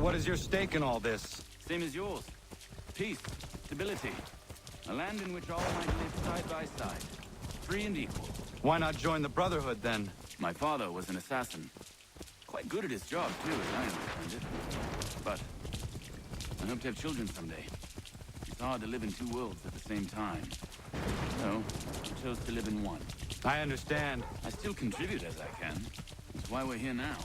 what is your stake in all this? Same as yours. Peace, stability. A land in which all might live side by side. Free and equal. Why not join the Brotherhood, then? My father was an assassin. Quite good at his job, too, as I understand it. But I hope to have children someday. It's hard to live in two worlds at the same time. So, I chose to live in one. I understand. I still contribute as I can. That's why we're here now.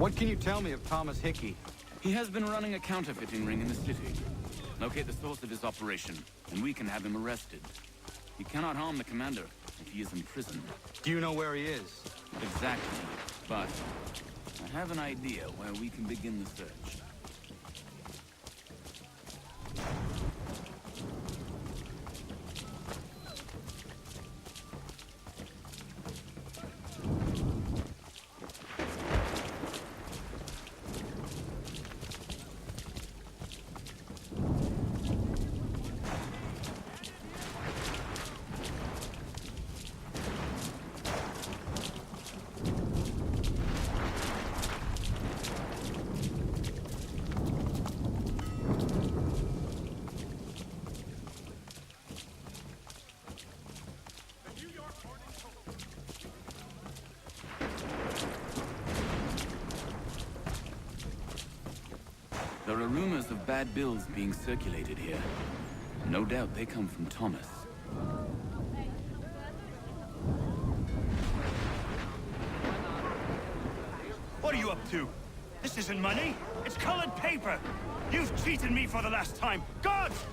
What can you tell me of Thomas Hickey? He has been running a counterfeiting ring in the city. Locate the source of his operation, and we can have him arrested. He cannot harm the commander if he is in prison. Do you know where he is? Not exactly, but I have an idea where we can begin the search. There are rumors of bad bills being circulated here. No doubt they come from Thomas. What are you up to? This isn't money. It's colored paper. You've cheated me for the last time. Gods!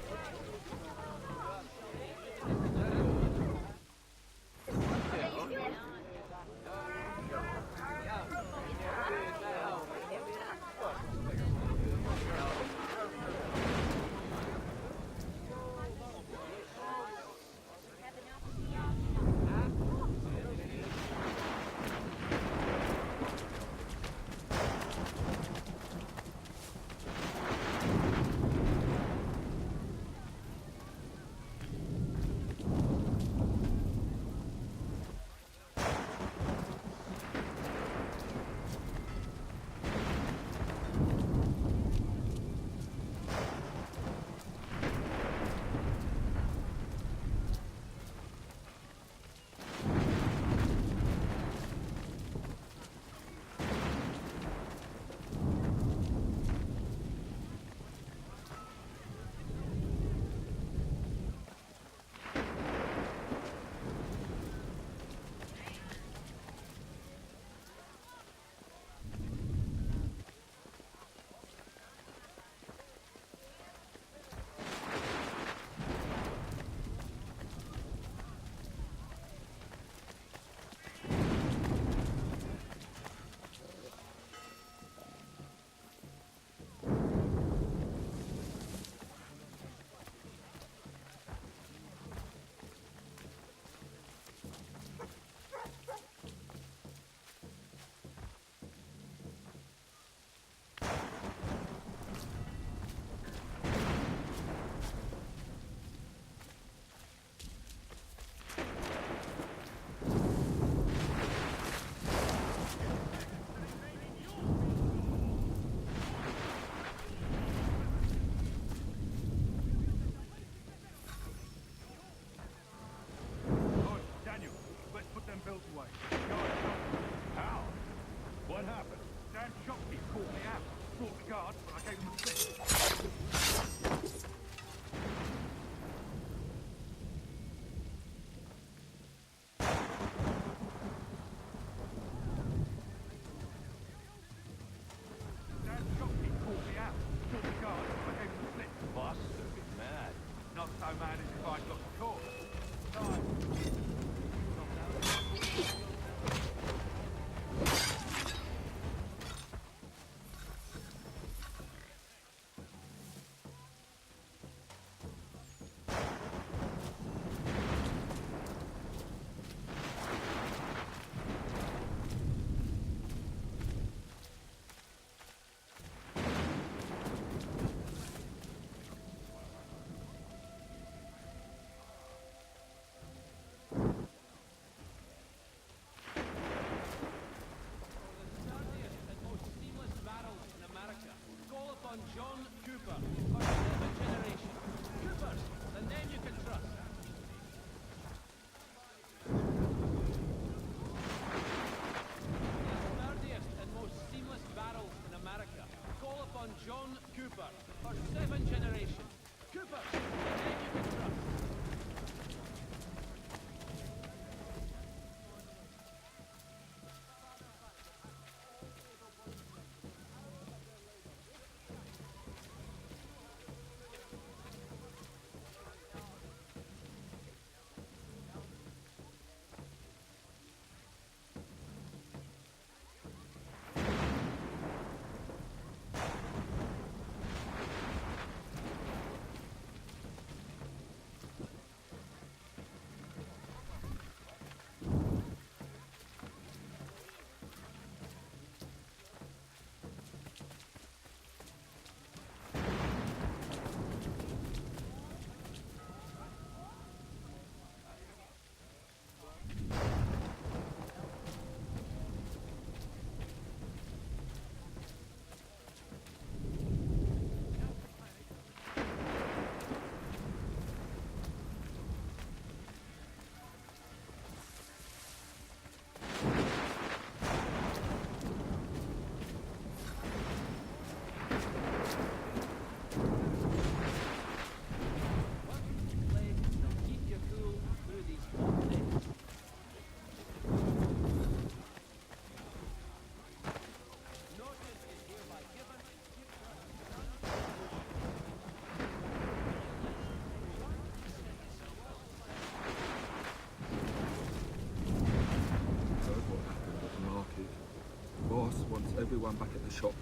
wants everyone back at the shop.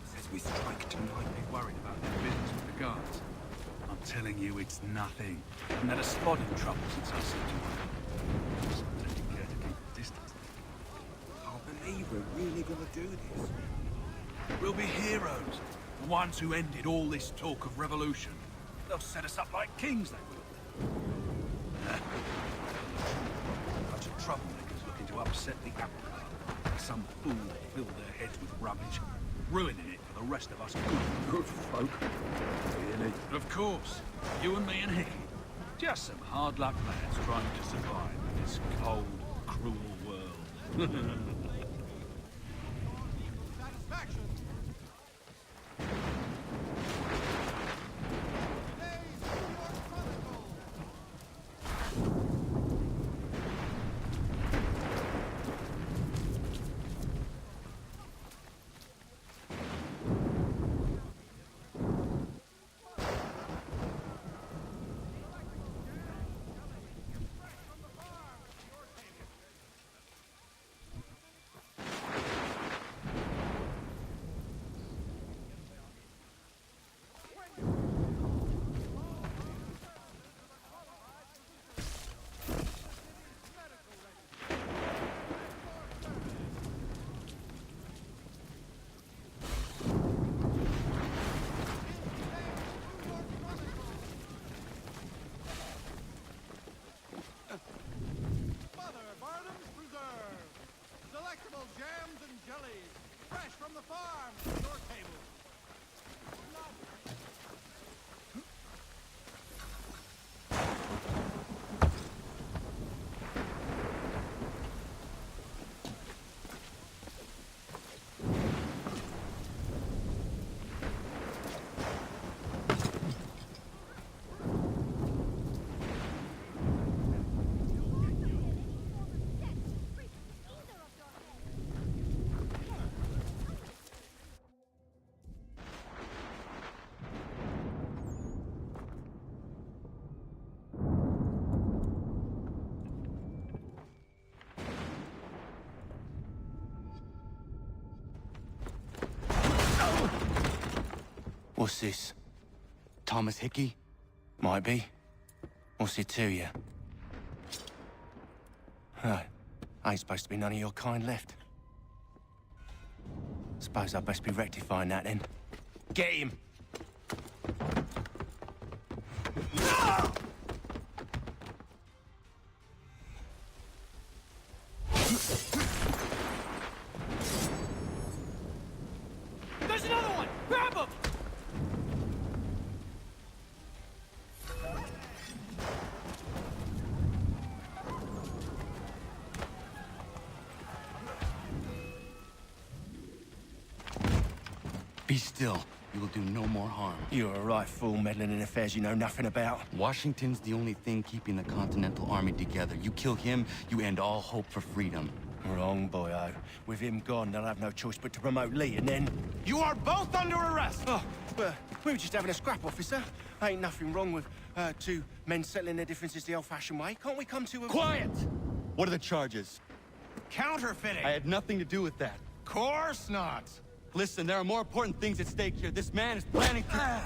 Says we strike tonight. Be worried about their business with the guards. I'm telling you, it's nothing. I haven't had a spot in trouble since I said to you. So I'm taking care to keep the distance. Can't believe we're really gonna do this. We'll be heroes. The ones who ended all this talk of revolution. They'll set us up like kings, they will. Bunch of troublemakers looking to upset the apple cart. Some fool filled their heads with rubbish, ruining it for the rest of us Good folk. Really? Of course, you and me and Hickey. Just some hard luck lads trying to survive in this cold, cruel world. What's this? Thomas Hickey? Might be. What's it to you? Right. Ain't supposed to be none of your kind left. Suppose I'd best be rectifying that then. Get him! There's another one! Grab him! Be still. You will do no more harm. You're a right fool meddling in affairs you know nothing about. Washington's the only thing keeping the Continental Army together. You kill him, you end all hope for freedom. Wrong, boyo. With him gone, they'll have no choice but to promote Lee, and then... You are both under arrest! Oh, well, we were just having a scrap, officer. Ain't nothing wrong with two men settling their differences the old-fashioned way. Can't we come to a... Quiet! What are the charges? Counterfeiting! I had nothing to do with that. Course not! Listen, there are more important things at stake here. This man is planning to...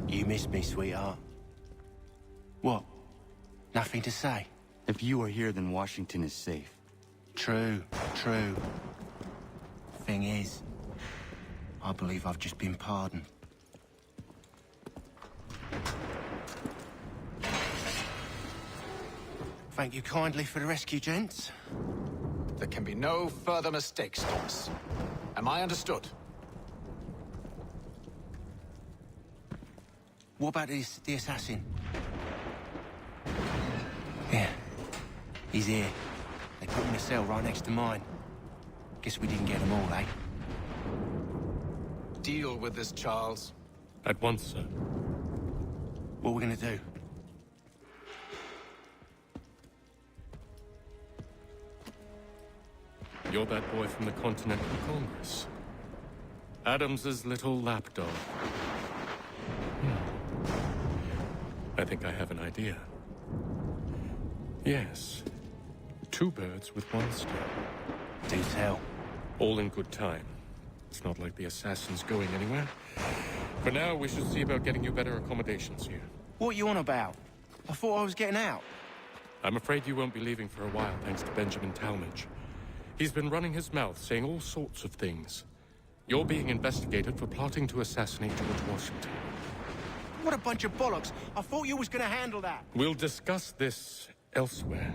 You missed me, sweetheart. What? Nothing to say? If you are here, then Washington is safe. True, true. Thing is, I believe I've just been pardoned. Thank you kindly for the rescue, gents. There can be no further mistakes, Thomas. Am I understood? What about the assassin? Yeah, he's here. They put him in a cell right next to mine. Guess we didn't get them all, eh? Deal with this, Charles. At once, sir. What are we gonna do? You're that boy from the Continental Congress. Adams's little lapdog. I think I have an idea. Yes. 2 birds with 1 stone. Do tell. All in good time. It's not like the assassin's going anywhere. For now, we should see about getting you better accommodations here. What are you on about? I thought I was getting out. I'm afraid you won't be leaving for a while, thanks to Benjamin Talmadge. He's been running his mouth, saying all sorts of things. You're being investigated for plotting to assassinate George Washington. What a bunch of bollocks. I thought you was gonna handle that. We'll discuss this elsewhere.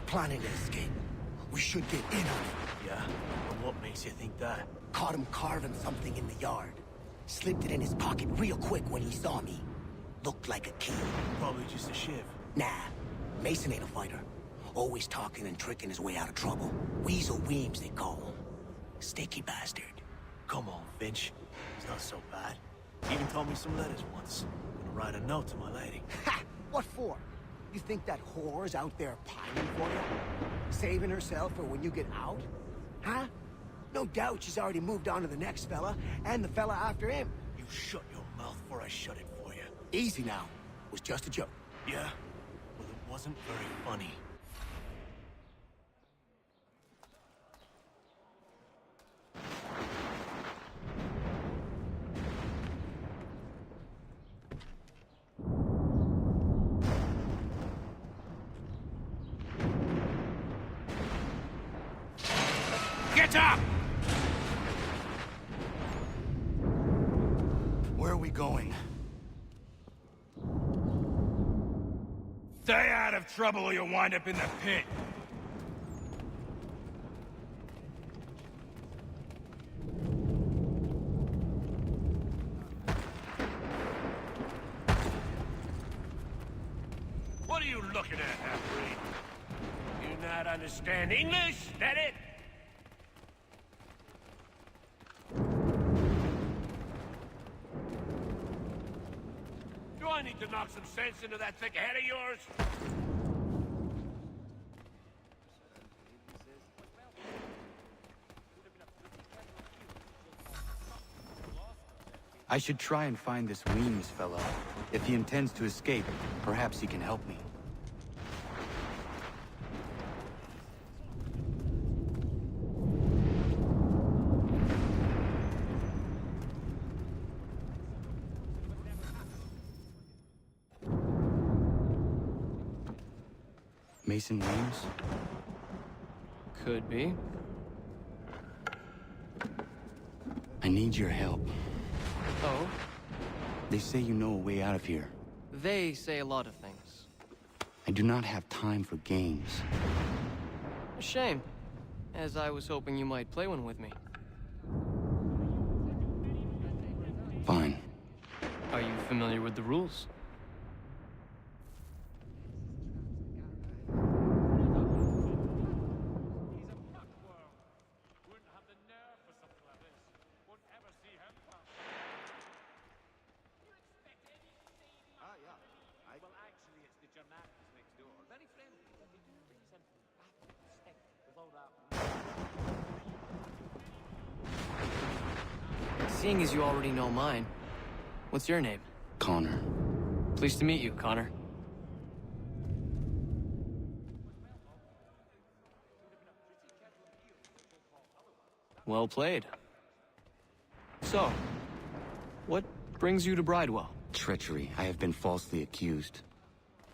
Planning to escape. We should get in on it. Yeah? And what makes you think that? Caught him carving something in the yard. Slipped it in his pocket real quick when he saw me. Looked like a key. Probably just a shiv. Nah, Mason ain't a fighter. Always talking and tricking his way out of trouble. Weasel Weems, they call him. Sticky bastard. Come on, Finch. It's not so bad. He even told me some letters once. Gonna write a note to my lady. Ha! What for? You think that whore's out there pining for you? Saving herself for when you get out? Huh? No doubt she's already moved on to the next fella, and the fella after him. You shut your mouth before I shut it for you. Easy now. It was just a joke. Yeah? Well, it wasn't very funny. Get up! Where are we going? Stay out of trouble or you'll wind up in the pit. What are you looking at, half-breed? You not understand English? That it? Do I need to knock some sense into that thick head of yours? I should try and find this Weems fellow. If he intends to escape, perhaps he can help me. Mason Weems? Could be. I need your help. Oh? They say you know a way out of here. They say a lot of things. I do not have time for games. A shame, as I was hoping you might play one with me. Fine. Are you familiar with the rules? Seeing as you already know mine, what's your name? Connor. Pleased to meet you, Connor. Well played. So, what brings you to Bridewell? Treachery. I have been falsely accused.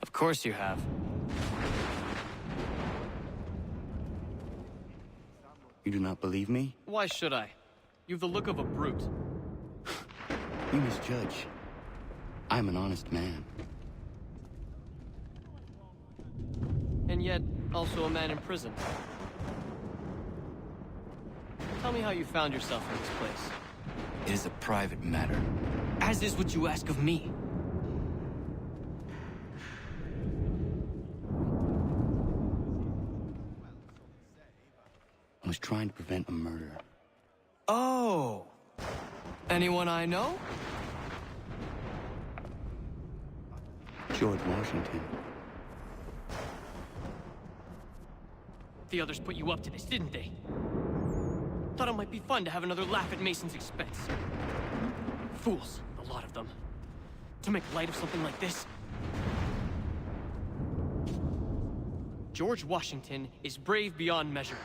Of course you have. You do not believe me? Why should I? You've the look of a brute. You misjudge. I'm an honest man. And yet, also a man in prison. Tell me how you found yourself in this place. It is a private matter. As is what you ask of me. I was trying to prevent a murder. Oh! Anyone I know? George Washington. The others put you up to this, didn't they? Thought it might be fun to have another laugh at Mason's expense. Fools, a lot of them. To make light of something like this. George Washington is brave beyond measure.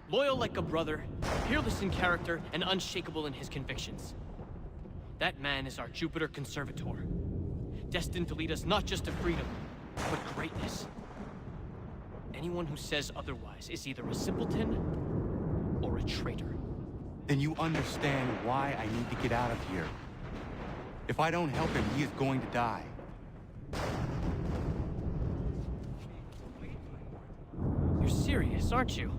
Loyal like a brother, fearless in character, and unshakable in his convictions. That man is our Jupiter Conservator. Destined to lead us not just to freedom, but greatness. Anyone who says otherwise is either a simpleton or a traitor. Then you understand why I need to get out of here. If I don't help him, he is going to die. You're serious, aren't you?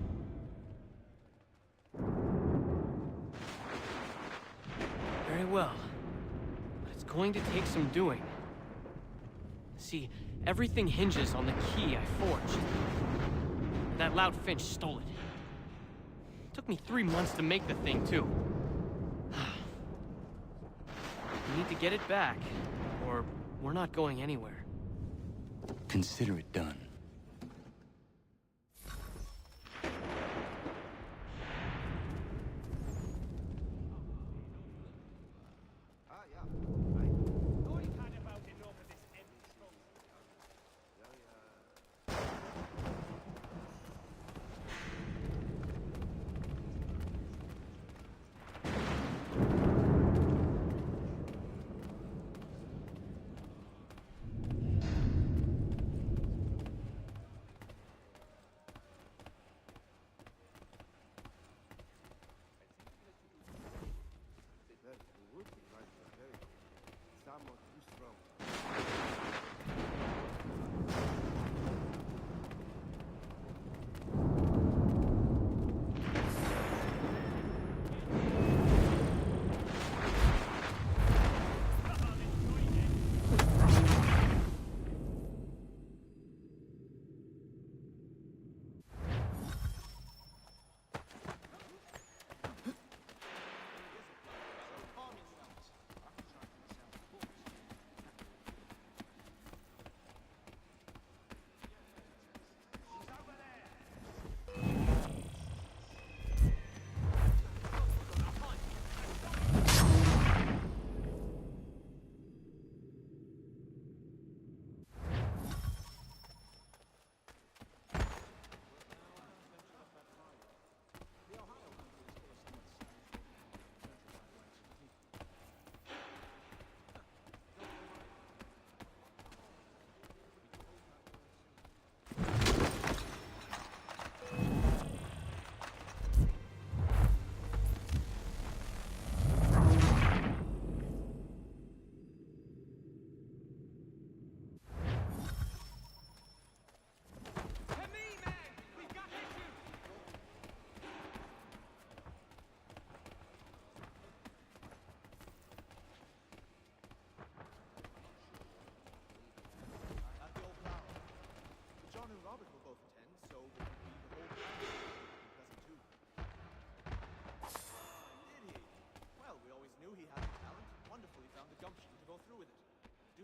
Very well. But it's going to take some doing. See, everything hinges on the key I forged. That loud Finch stole it. Took me 3 months to make the thing, too. We need to get it back, or we're not going anywhere. Consider it done.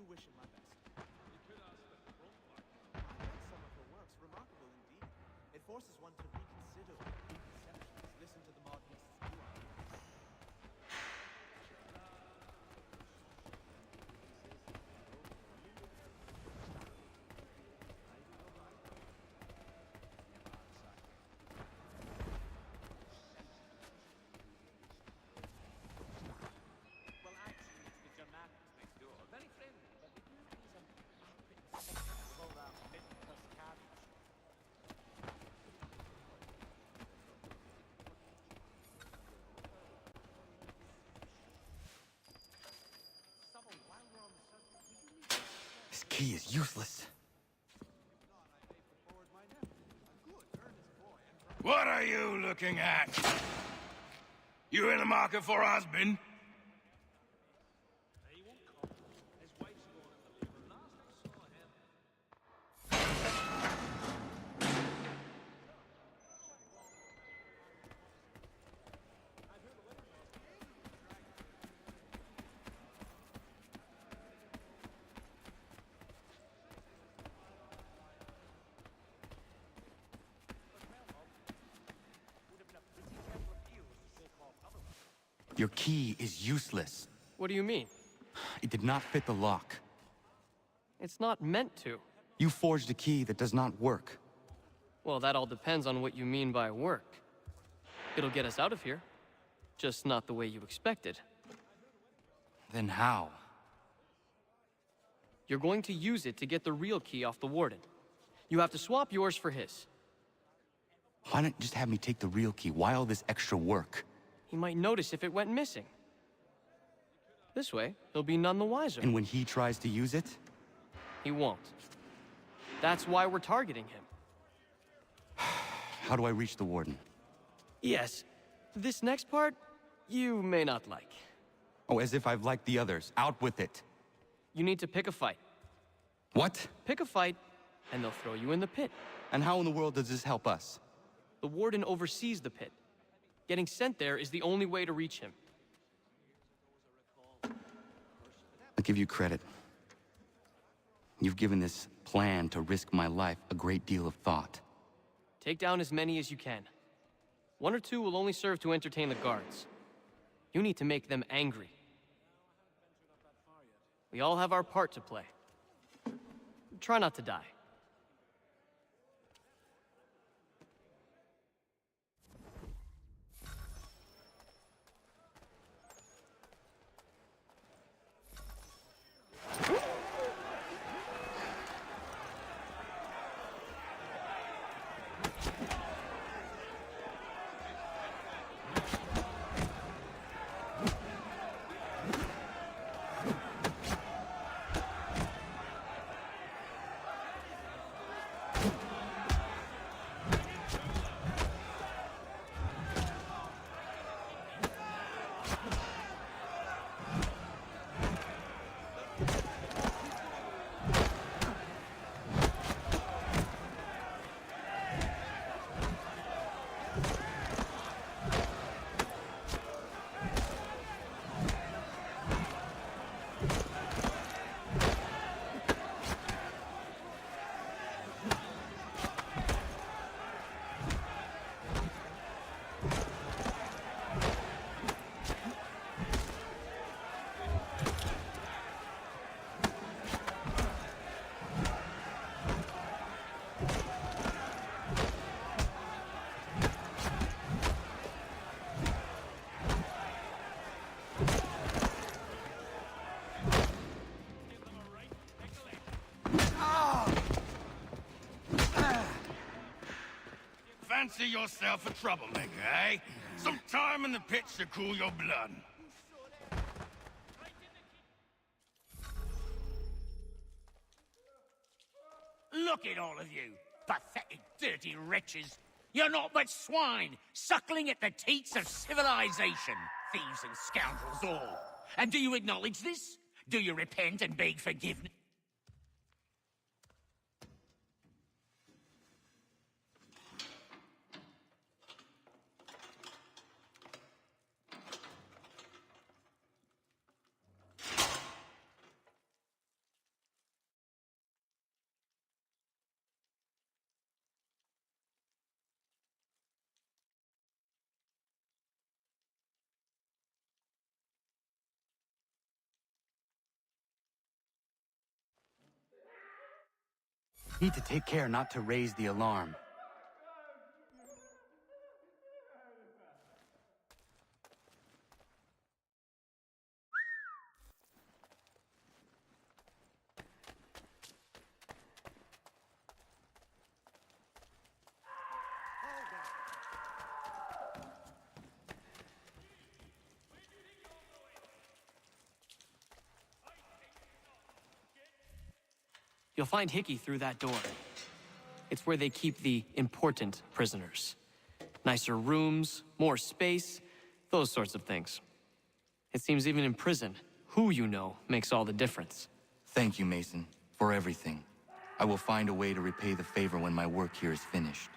Wish him my best. You could ask the front part. I read some of her works, remarkable indeed. It forces one to reconsider preconceptions, listen to the modernist's view on it. Well, actually, it's the Germanics next door. Very friendly, but they do raise a with all that mid-plus cabbage. key is useless. What are you looking at? You in the market for a husband? Your key is useless. What do you mean? It did not fit the lock. It's not meant to. You forged a key that does not work. Well, that all depends on what you mean by work. It'll get us out of here. Just not the way you expected. Then how? You're going to use it to get the real key off the Warden. You have to swap yours for his. Why not just have me take the real key? Why all this extra work? He might notice if it went missing. This way, he'll be none the wiser. And when he tries to use it? He won't. That's why we're targeting him. How do I reach the Warden? Yes. This next part, you may not like. Oh, as if I've liked the others. Out with it. You need to pick a fight. What? Pick a fight, and they'll throw you in the pit. And how in the world does this help us? The Warden oversees the pit. Getting sent there is the only way to reach him. I'll give you credit. You've given this plan to risk my life a great deal of thought. Take down as many as you can. 1 or 2 will only serve to entertain the guards. You need to make them angry. We all have our part to play. Try not to die. Fancy yourself a troublemaker, eh? Some time in the pits to cool your blood. Look at all of you, pathetic, dirty wretches. You're not but swine, suckling at the teats of civilization. Thieves and scoundrels all. And do you acknowledge this? Do you repent and beg forgiveness? Need to take care not to raise the alarm. You'll find Hickey through that door. It's where they keep the important prisoners. Nicer rooms, more space, those sorts of things. It seems even in prison, who you know makes all the difference. Thank you, Mason, for everything. I will find a way to repay the favor when my work here is finished.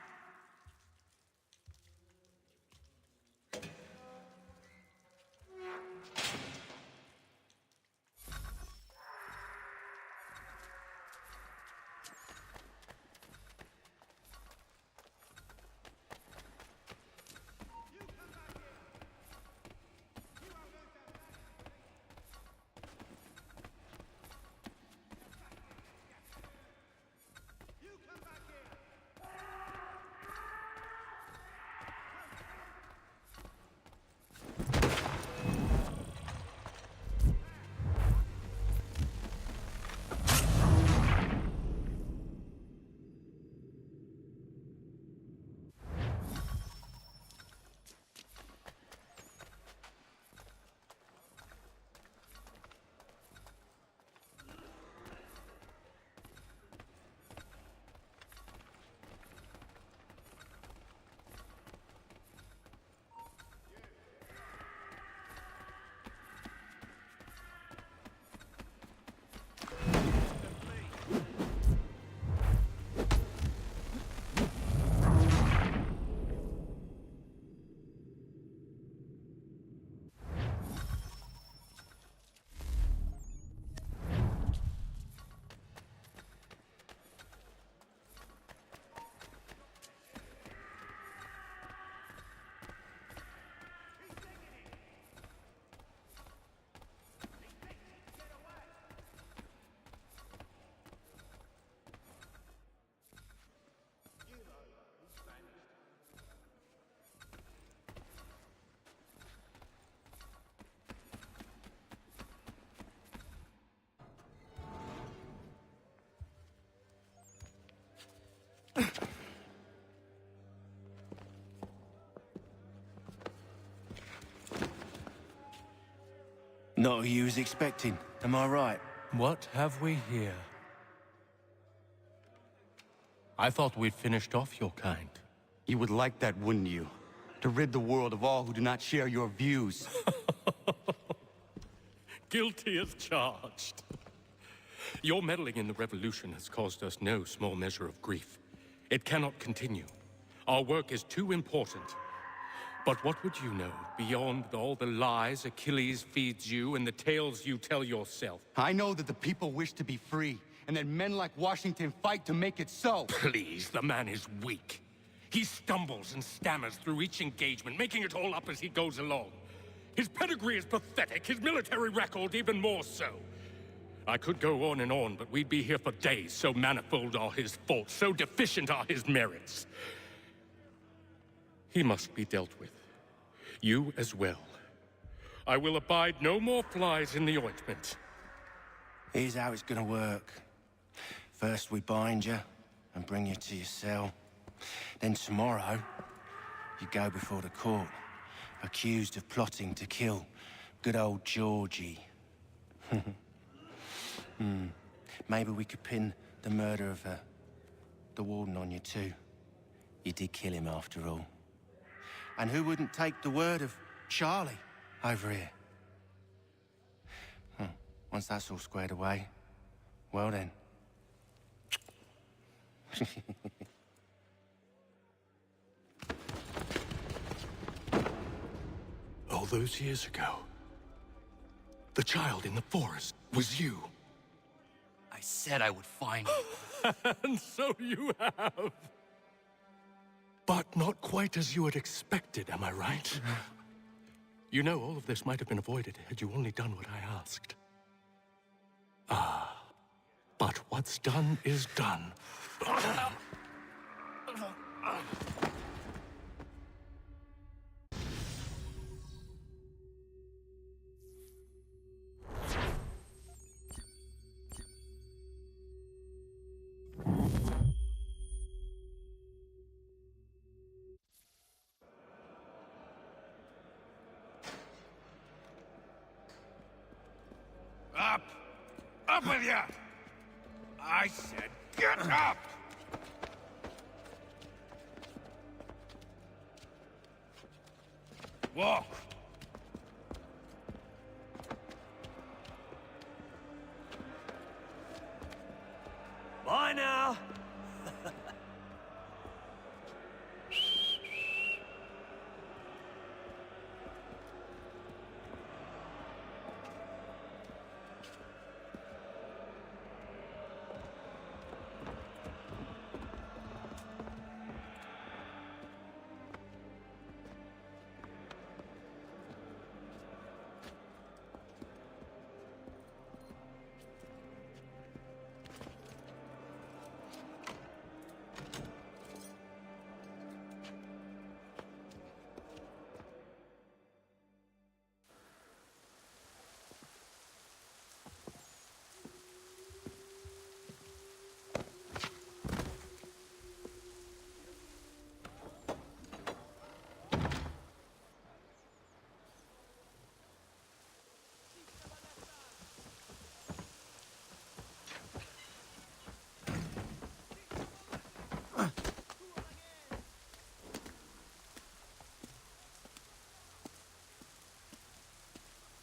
Not who you was expecting, am I right? What have we here? I thought we'd finished off your kind. You would like that, wouldn't you? To rid the world of all who do not share your views. Guilty as charged. Your meddling in the revolution has caused us no small measure of grief. It cannot continue. Our work is too important. But what would you know beyond all the lies Achilles feeds you and the tales you tell yourself? I know that the people wish to be free, and that men like Washington fight to make it so. Please, the man is weak. He stumbles and stammers through each engagement, making it all up as he goes along. His pedigree is pathetic, his military record even more so. I could go on, but we'd be here for days, so manifold are his faults, so deficient are his merits. He must be dealt with. You as well. I will abide no more flies in the ointment. Here's how it's gonna work. First we bind you and bring you to your cell. Then tomorrow, you go before the court, accused of plotting to kill good old Georgie. Maybe we could pin the murder of the warden on you too. You did kill him after all. And who wouldn't take the word of Charlie over here? Once that's all squared away, well then. All those years ago, the child in the forest was you. I said I would find you. And so you have. But not quite as you had expected, am I right? You know, all of this might have been avoided had you only done what I asked. But what's done is done. Up! Up with ya! I said, get up! Walk. Bye now.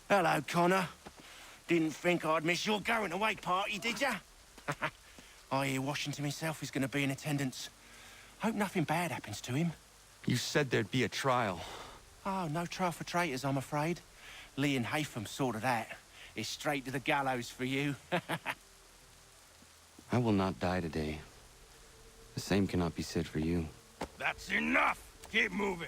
Hello, Connor. Didn't think I'd miss your going-away party, did ya? I hear Washington himself is going to be in attendance. Hope nothing bad happens to him. You said there'd be a trial. Oh, no trial for traitors, I'm afraid. Lee and Haytham sorted that. It's straight to the gallows for you. I will not die today. The same cannot be said for you. That's enough! Keep moving.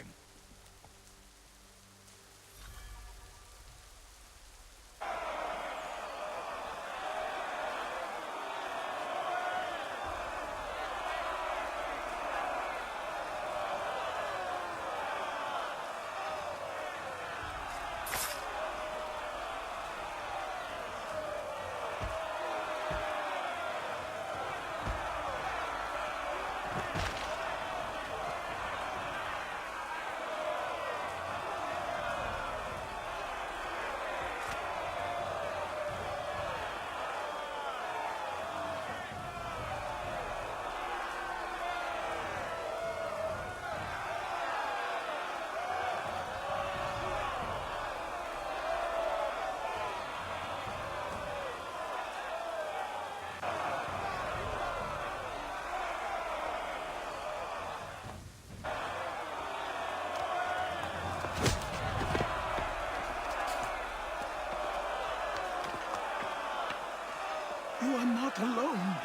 You are not alone.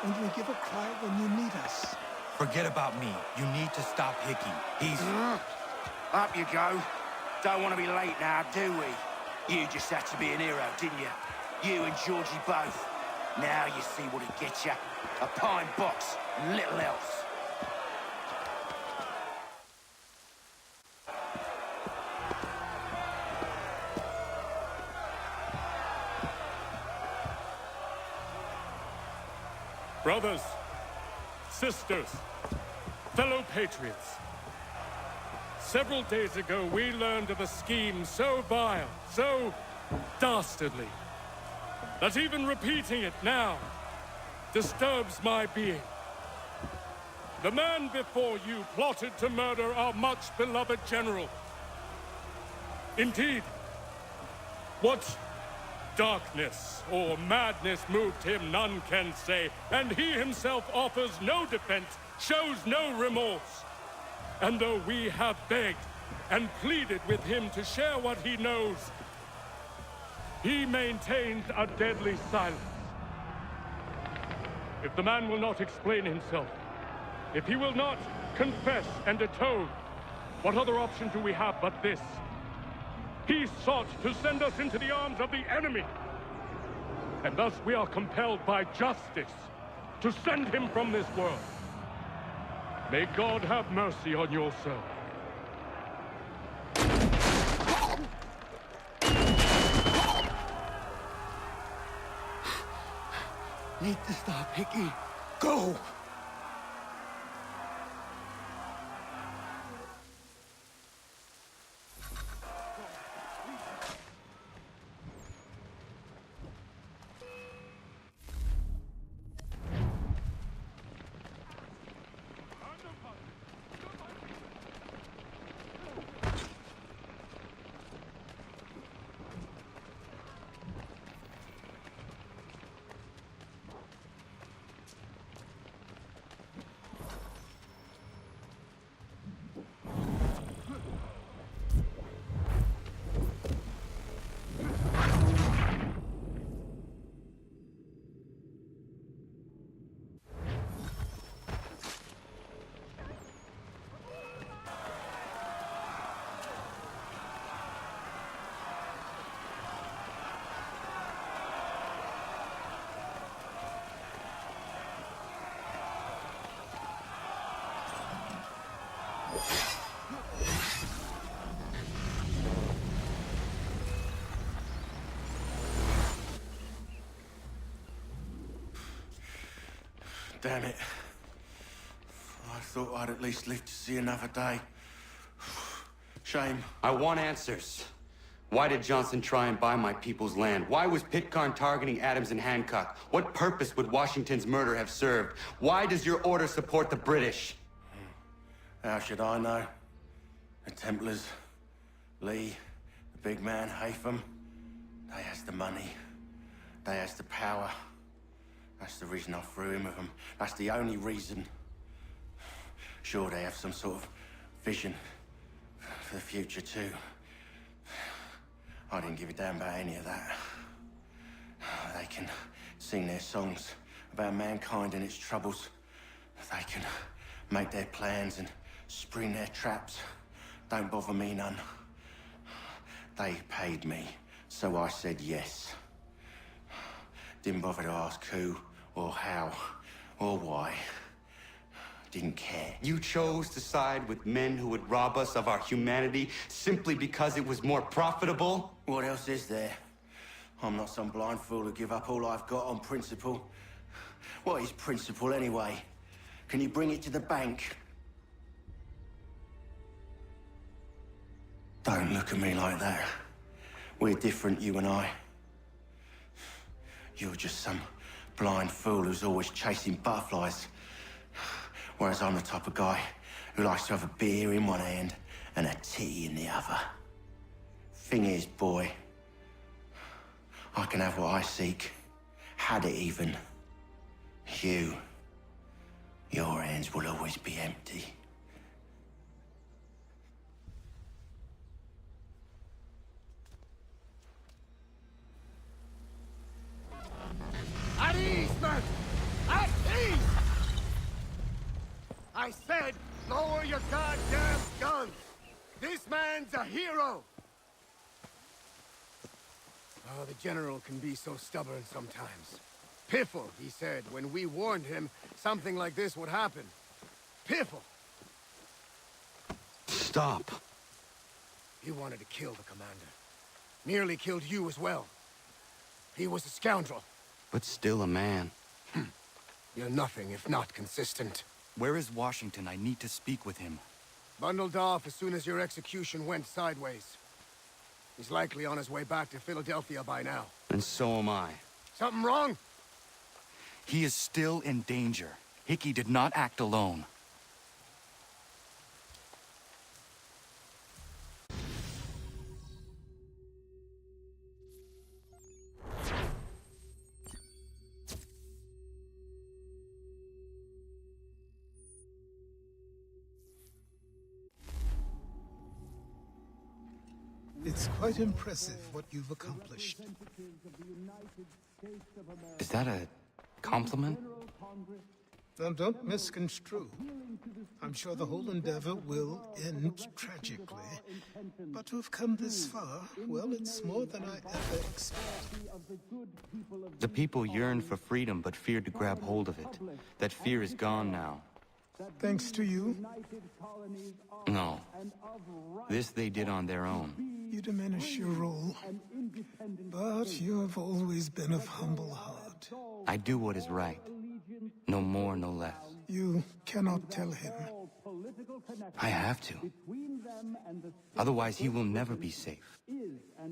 Only give a cry when you need us. Forget about me. You need to stop Hickey. He's... Up you go. Don't want to be late now, do we? You just had to be an hero, didn't you? You and Georgie both. Now you see what it gets you. A pine box and little else. Brothers, sisters, fellow patriots. Several days ago, we learned of a scheme so vile, so dastardly, that even repeating it now disturbs my being. The man before you plotted to murder our much-beloved general. Indeed, what darkness or madness moved him, none can say, and he himself offers no defense, shows no remorse. And though we have begged and pleaded with him to share what he knows, he maintains a deadly silence. If the man will not explain himself, if he will not confess and atone, what other option do we have but this? He sought to send us into the arms of the enemy. And thus we are compelled by justice to send him from this world. May God have mercy on your soul. Need to stop, Hickey. Go! Damn it. I thought I'd at least live to see another day. Shame. I want answers. Why did Johnson try and buy my people's land? Why was Pitcairn targeting Adams and Hancock? What purpose would Washington's murder have served? Why does your order support the British? How should I know? The Templars, Lee, the big man, Haytham, they has the money. They has the power. That's the reason I threw in with them. That's the only reason. Sure, they have some sort of vision for the future, too. I didn't give a damn about any of that. They can sing their songs about mankind and its troubles. They can make their plans and spring their traps. Don't bother me none. They paid me, so I said yes. Didn't bother to ask who, or how, or why. Didn't care. You chose to side with men who would rob us of our humanity simply because it was more profitable? What else is there? I'm not some blind fool who give up all I've got on principle. What is principle anyway? Can you bring it to the bank? Don't look at me like that. We're different, you and I. You're just some blind fool who's always chasing butterflies. Whereas I'm the type of guy who likes to have a beer in one hand and a tea in the other. Thing is, boy, I can have what I seek. Had it even. Your hands will always be empty. At ease, men! At ease! I said, lower your goddamn guns! This man's a hero! Oh, the General can be so stubborn sometimes. Piffle, he said, when we warned him something like this would happen. Piffle! Stop. He wanted to kill the commander. Nearly killed you as well. He was a scoundrel. But still a man. You're nothing if not consistent. Where is Washington? I need to speak with him. Bundled off as soon as your execution went sideways. He's likely on his way back to Philadelphia by now. And so am I. Something wrong? He is still in danger. Hickey did not act alone. It's quite impressive what you've accomplished. Is that a compliment? Now, don't misconstrue. I'm sure the whole endeavor will end tragically. But to have come this far, well, it's more than I ever expected. The people yearned for freedom but feared to grab hold of it. That fear is gone now. Thanks to you? No. This they did on their own. You diminish your role. But you have always been of humble heart. I do what is right. No more, no less. You cannot tell him. I have to. Otherwise, he will never be safe.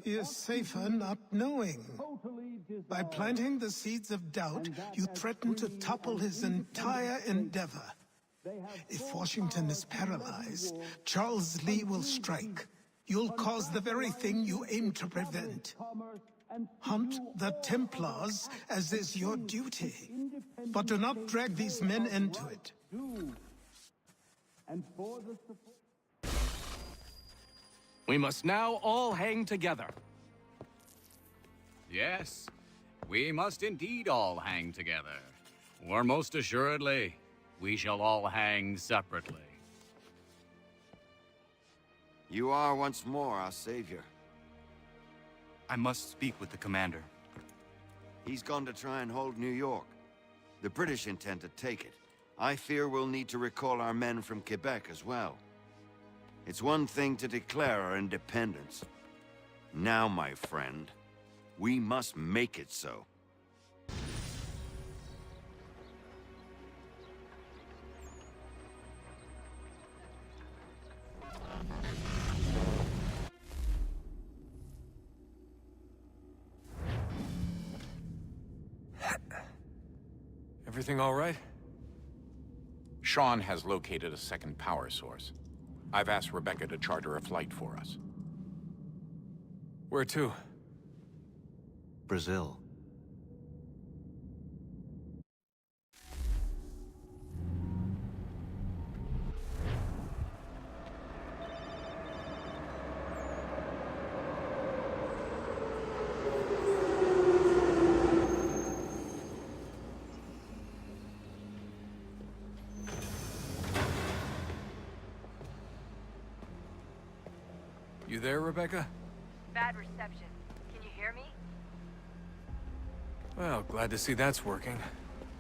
He is safer not knowing. By planting the seeds of doubt, you threaten to topple his entire endeavor. If Washington is paralyzed, Charles Lee will strike. You'll cause the very thing you aim to prevent. Hunt the Templars, as is your duty. But do not drag these men into it. We must now all hang together. Yes, we must indeed all hang together. Or most assuredly, we shall all hang separately. You are once more our savior. I must speak with the commander. He's gone to try and hold New York. The British intend to take it. I fear we'll need to recall our men from Quebec as well. It's one thing to declare our independence. Now, my friend, we must make it so. Everything all right? Sean has located a second power source. I've asked Rebecca to charter a flight for us. Where to? Brazil. You there, Rebecca? Bad reception. Can you hear me? Well, glad to see that's working.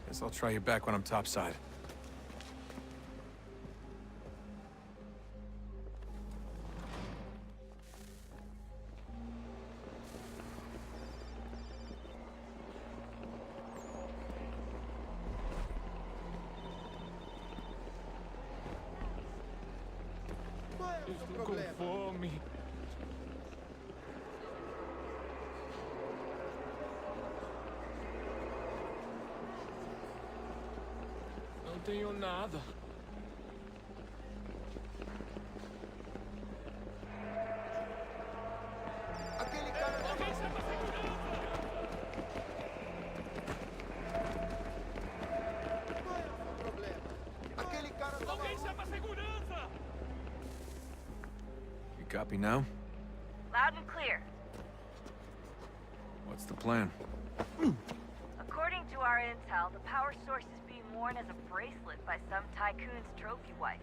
Guess I'll try you back when I'm topside. Estou com fome. Não tenho nada. Aquele cara da... Alguém chama segurança! Qual é o seu problema? Aquele cara da... Alguém chama segurança! You copy now? Loud and clear. What's the plan? According to our intel, the power source is being worn as a bracelet by some tycoon's trophy wife.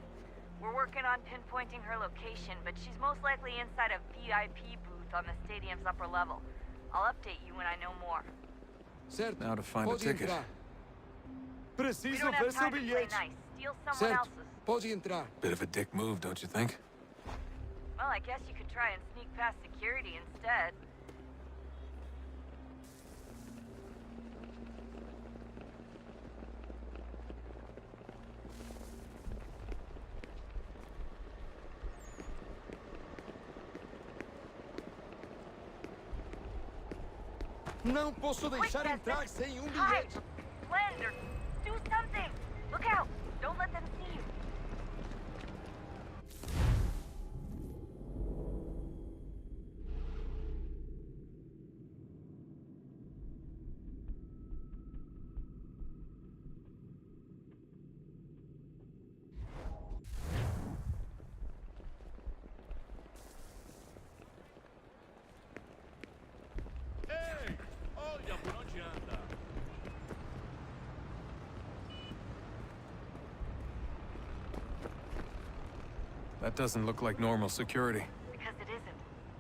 We're working on pinpointing her location, but she's most likely inside a VIP booth on the stadium's upper level. I'll update you when I know more. Certo. Now to find a ticket. We don't have time to play nice. Steal someone else's. Pode entrar. Bit of a dick move, don't you think? Well, I guess you could try and sneak past security instead. Não posso deixar entrar sem bilhete. Blend or do something. Look out. Don't let them see you. Olha por onde anda. That doesn't look like normal security. Because it isn't.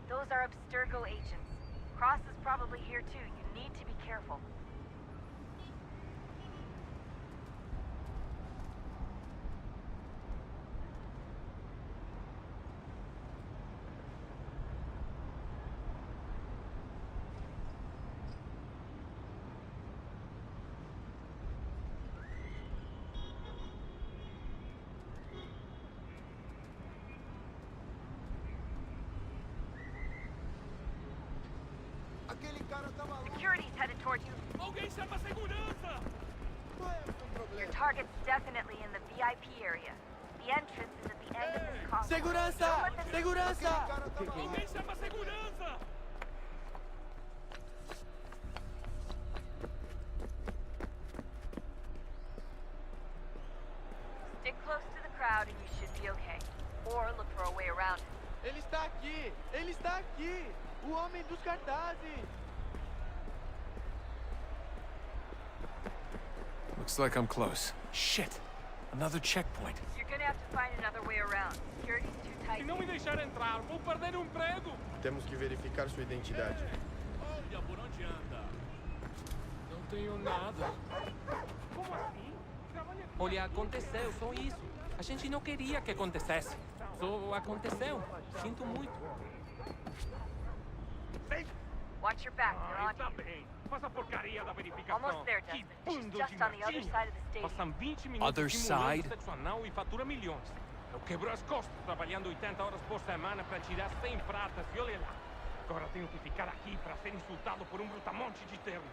Those are Abstergo agents. Cross is probably here too. You need to be careful. Aquele cara tá maluco. Security's headed towards you. Alguém chama segurança! Qual é o seu problema? Your target's definitely in the VIP area. The entrance is at the end of this complex. Segurança! Don't let them- Segurança! Aquele cara tá maluco. Alguém chama segurança! Stick close to the crowd and you should be okay. Or look for a way around it. Ele está aqui! Ele está aqui! O homem dos cartazes! Looks like I'm close. Shit! Another checkpoint. You're gonna have to find another way around. Security's too tight. Se não me deixar entrar, vou perder o emprego! Temos que verificar sua identidade. Olha por onde anda. Não tenho nada. Como assim? Olha, aconteceu, só isso. A gente não queria que acontecesse. Só aconteceu. Sinto muito. Watch your back, they're on Tá you. bem. Faz a porcaria da verificação. Almost there, Que Desmond. She's bando just de on the other gatinho. side of the stadium. Passam 20 minutos Other simulando side? sexo anal e fatura milhões. Eu quebro as costas trabalhando 80 horas por semana para tirar 100 pratas e olha lá. Agora tenho que ficar aqui para ser insultado por um brutamonte de terno.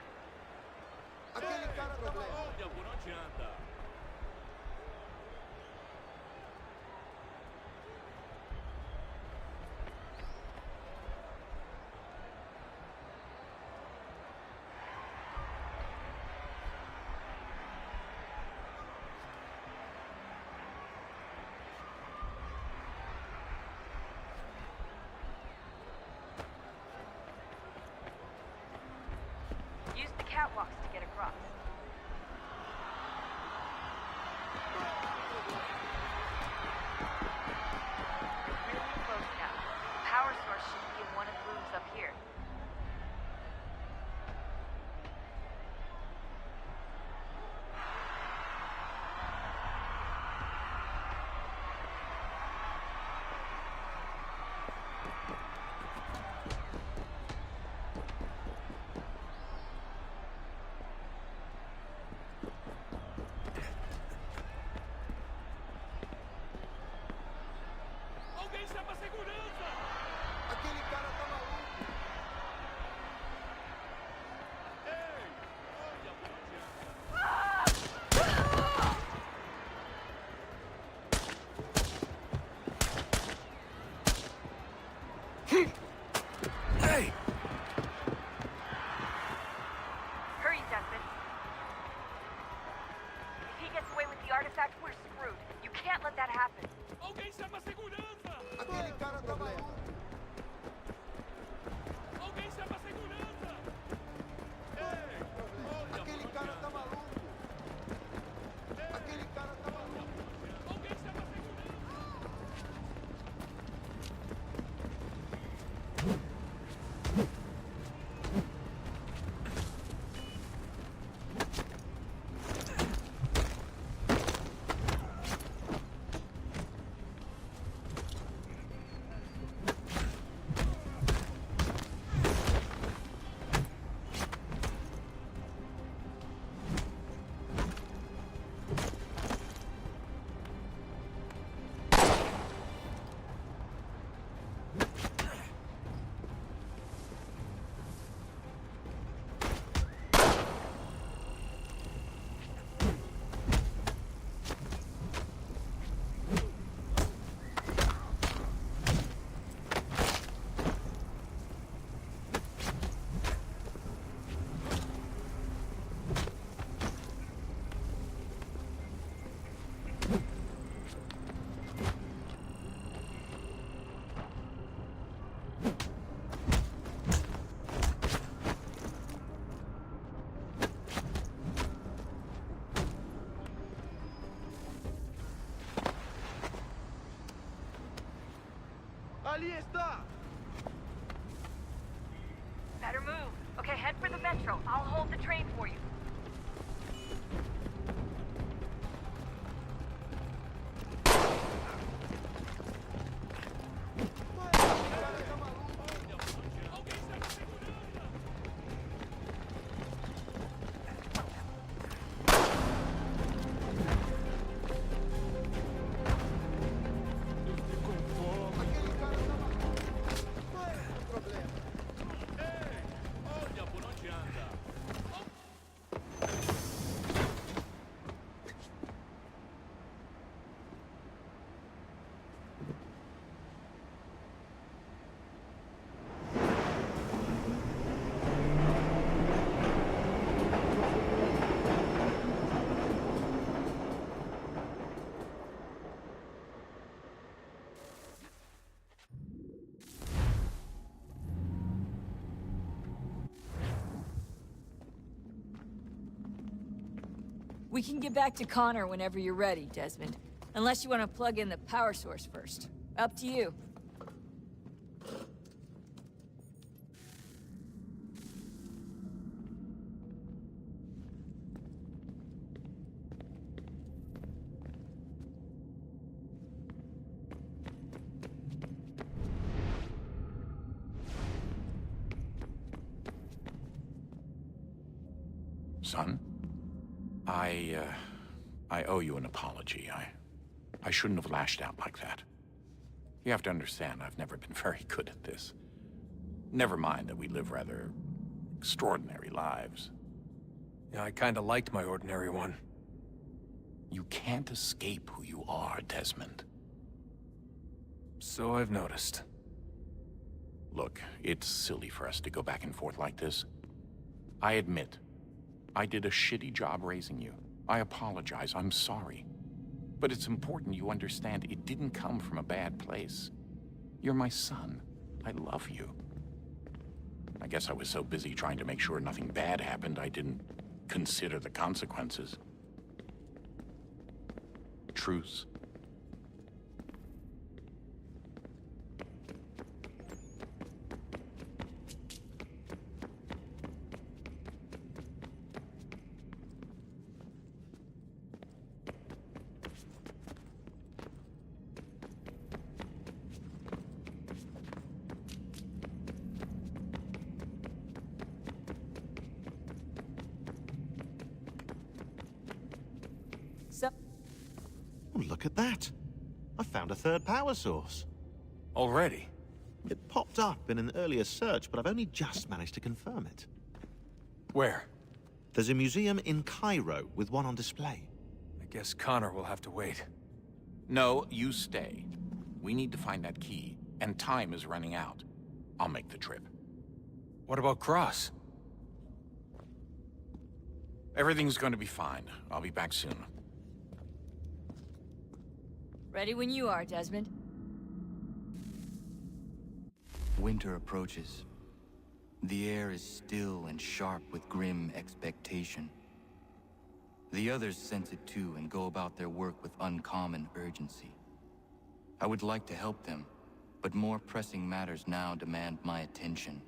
Use the catwalks to get across. We're really close now. The power source should be in one of the rooms up here. Hey! Hurry, Desmond. If he gets away with the artifact, we're screwed. You can't let that happen. Alguém chama segurança! Aquele cara tá maluco. Alguém chama segurança! Aquele cara tá maluco. Aquele cara tá maluco. Alguém chama segurança! Ali está! Better move. Okay, head for the metro. I'll hold the train for you. We can get back to Connor whenever you're ready, Desmond. Unless you want to plug in the power source first. Up to you. Son? I owe you an apology. I shouldn't have lashed out like that. You have to understand, I've never been very good at this. Never mind that we live rather extraordinary lives. Yeah, I kinda liked my ordinary one. You can't escape who you are, Desmond. So I've noticed. Look, it's silly for us to go back and forth like this. I admit, I did a shitty job raising you. I apologize, I'm sorry. But it's important you understand it didn't come from a bad place. You're my son. I love you. I guess I was so busy trying to make sure nothing bad happened, I didn't consider the consequences. Truce. Oh, look at that. I found a third power source. Already? It popped up in an earlier search, but I've only just managed to confirm it. Where? There's a museum in Cairo with one on display. I guess Connor will have to wait. No, you stay. We need to find that key, and time is running out. I'll make the trip. What about Cross? Everything's going to be fine. I'll be back soon. Ready when you are, Desmond. Winter approaches. The air is still and sharp with grim expectation. The others sense it too and go about their work with uncommon urgency. I would like to help them, but more pressing matters now demand my attention.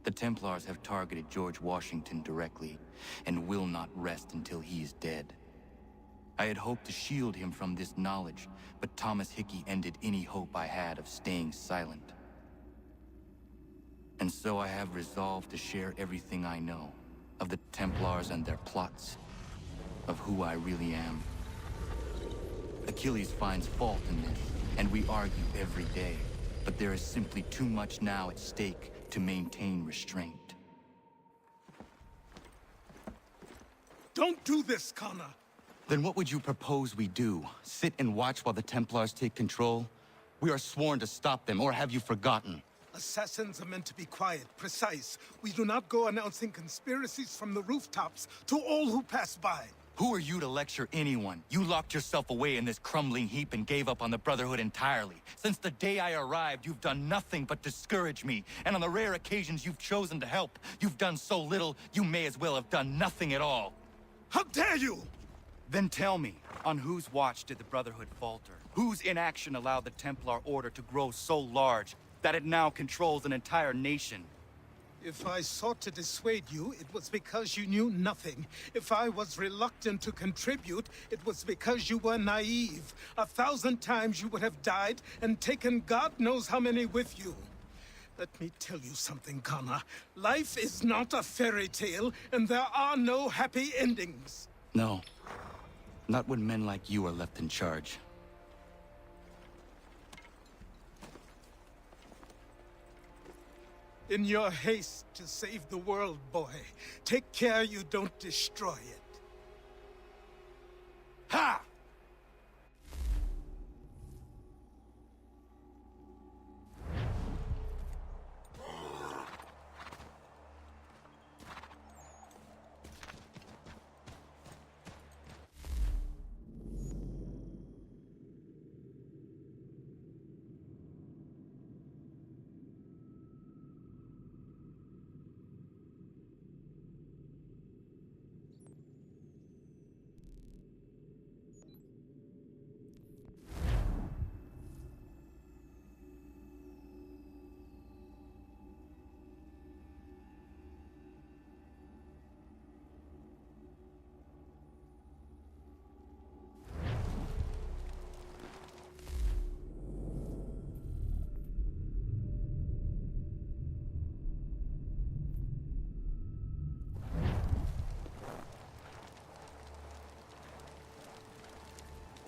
The Templars have targeted George Washington directly, and will not rest until he is dead. I had hoped to shield him from this knowledge, but Thomas Hickey ended any hope I had of staying silent. And so I have resolved to share everything I know, of the Templars and their plots, of who I really am. Achilles finds fault in this, and we argue every day, but there is simply too much now at stake to maintain restraint. Don't do this, Connor! Then what would you propose we do? Sit and watch while the Templars take control? We are sworn to stop them, or have you forgotten? Assassins are meant to be quiet, precise. We do not go announcing conspiracies from the rooftops to all who pass by. Who are you to lecture anyone? You locked yourself away in this crumbling heap and gave up on the Brotherhood entirely. Since the day I arrived, you've done nothing but discourage me. And on the rare occasions you've chosen to help, you've done so little, you may as well have done nothing at all. How dare you! Then tell me, on whose watch did the Brotherhood falter? Whose inaction allowed the Templar Order to grow so large that it now controls an entire nation? If I sought to dissuade you, it was because you knew nothing. If I was reluctant to contribute, it was because you were naive. 1,000 times you would have died and taken God knows how many with you. Let me tell you something, Connor. Life is not a fairy tale, and there are no happy endings. No. Not when men like you are left in charge. In your haste to save the world, boy, take care you don't destroy it. Ha!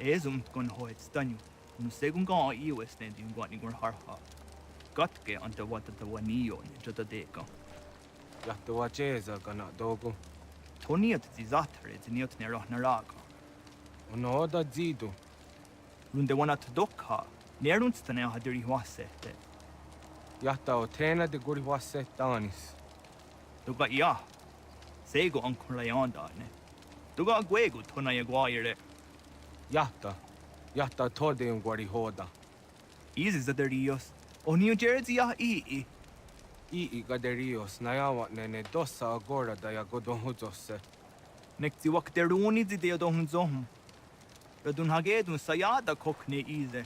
Ezum kon hoit stanyu. Nu segun ga ios ne din gwani gur harha. Katke anta wata tawanio ne jota deka. Lahtawa cheza kana dogo. Toniot zizatter ziniot ne Ragnarok. Onoda zidu. Runde wanat dokha. Nerunstane hadiri wasete. Jahta o tena de guri waset danis. Duga ja. Sego ankon layandane. Duga gwego tona yaguaire. Jahta torde un guari hoda. Easy zaderios. O New Jersey ya ii. Ii gaderios nayawa nene dosa agora da yagodonhuzose. Nekti wak deruni zide yadonhuzom. Ratonhnaké dun sayada kokne easy.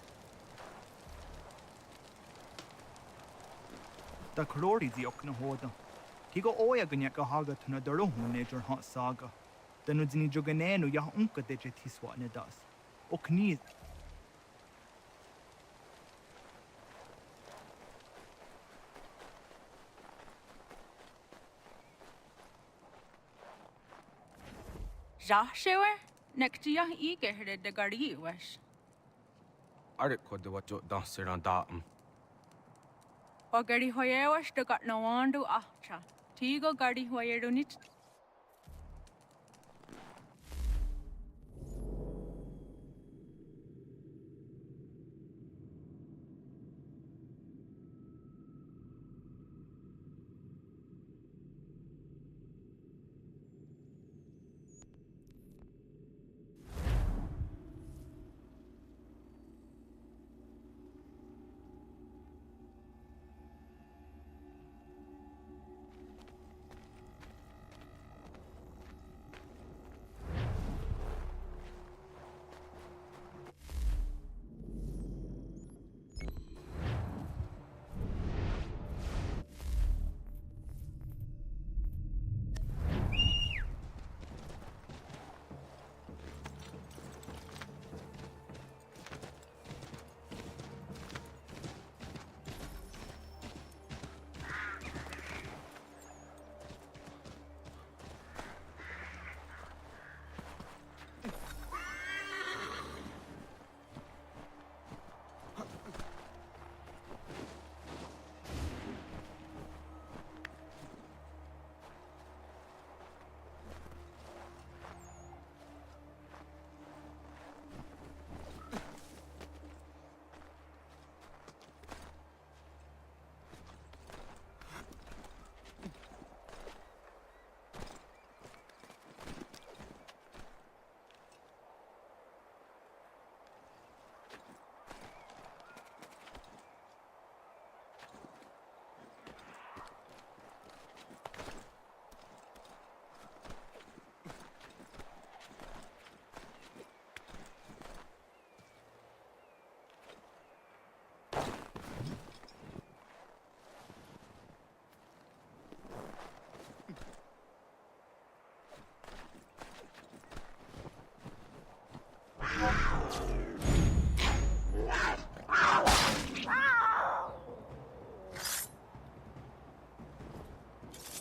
Da klori ziokna hoda. Tigo oya ganyaka haga tuna daruhu nejor hot saga. Danu zini joganenu ya unka deje tiswa nedas. Okniz. Jahshewer? Nektia eager de gari wish. Ariko de wajo danser an datum. O gari hoyewash de got no wandu ahcha. Tigo gari hoyerunit.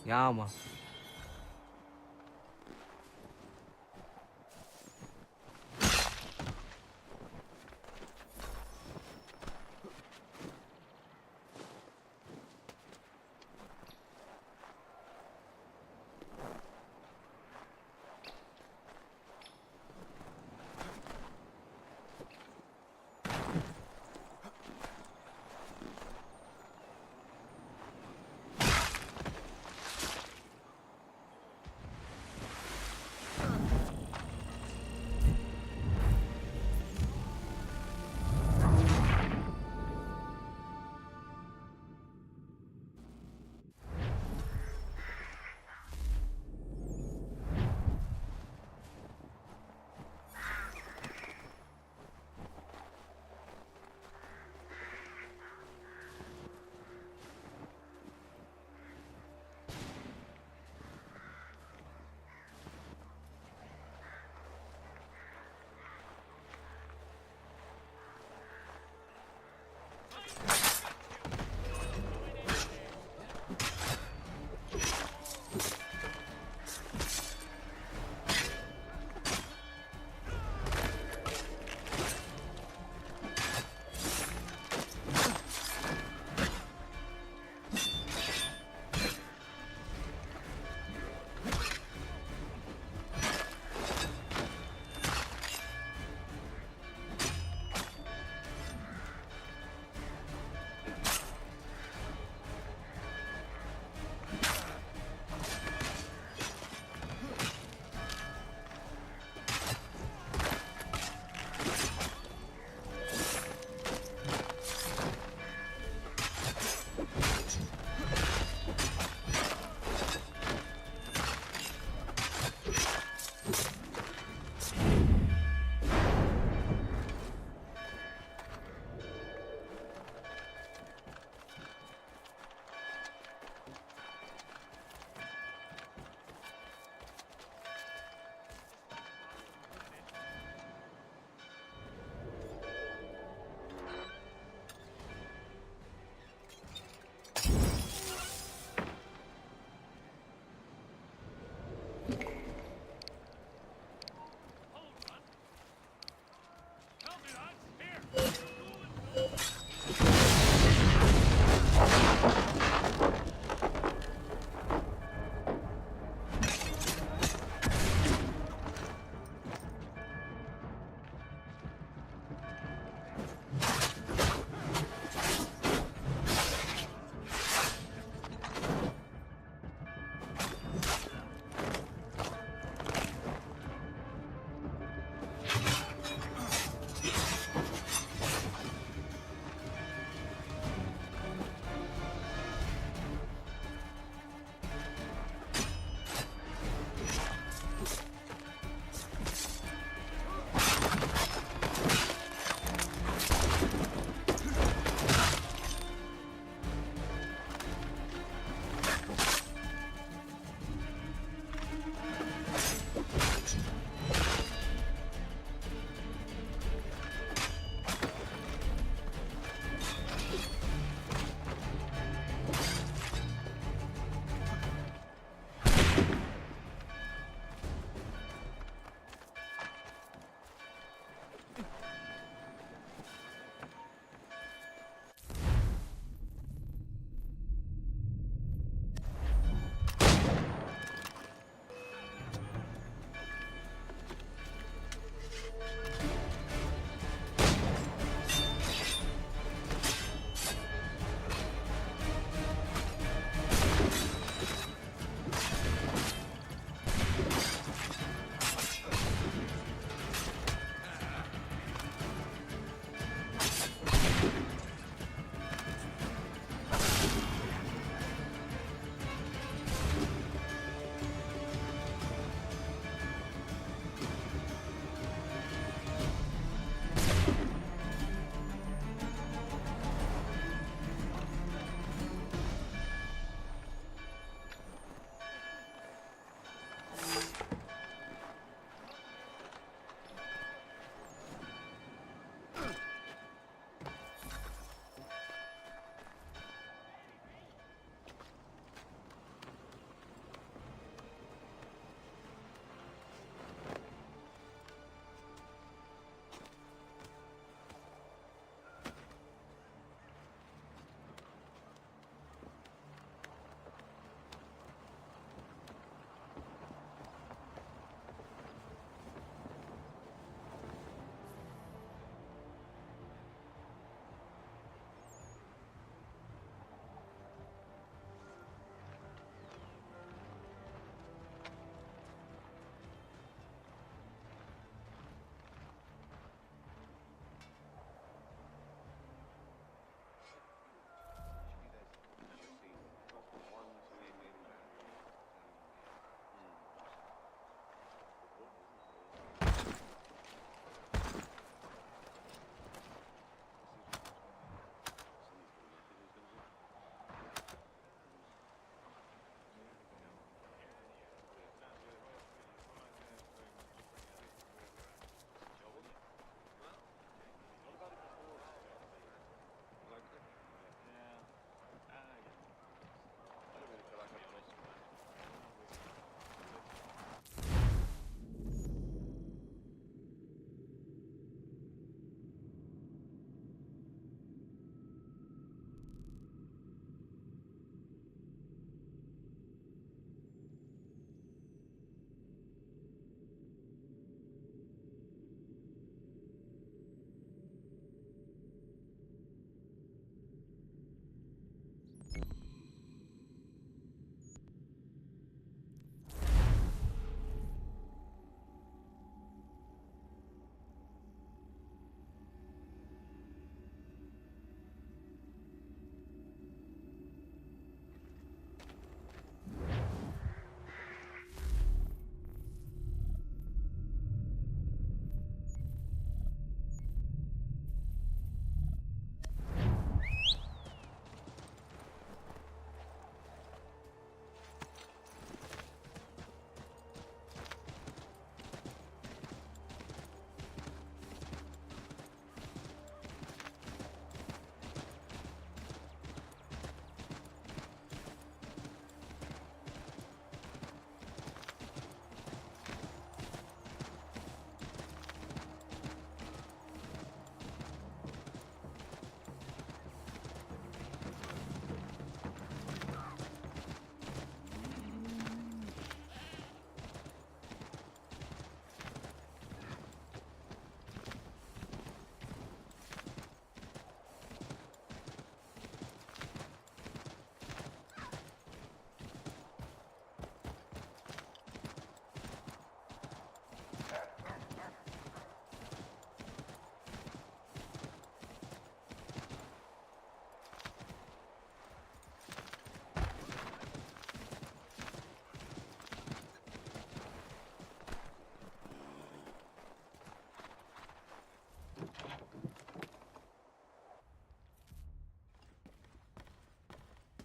Yama.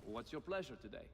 What's your pleasure today?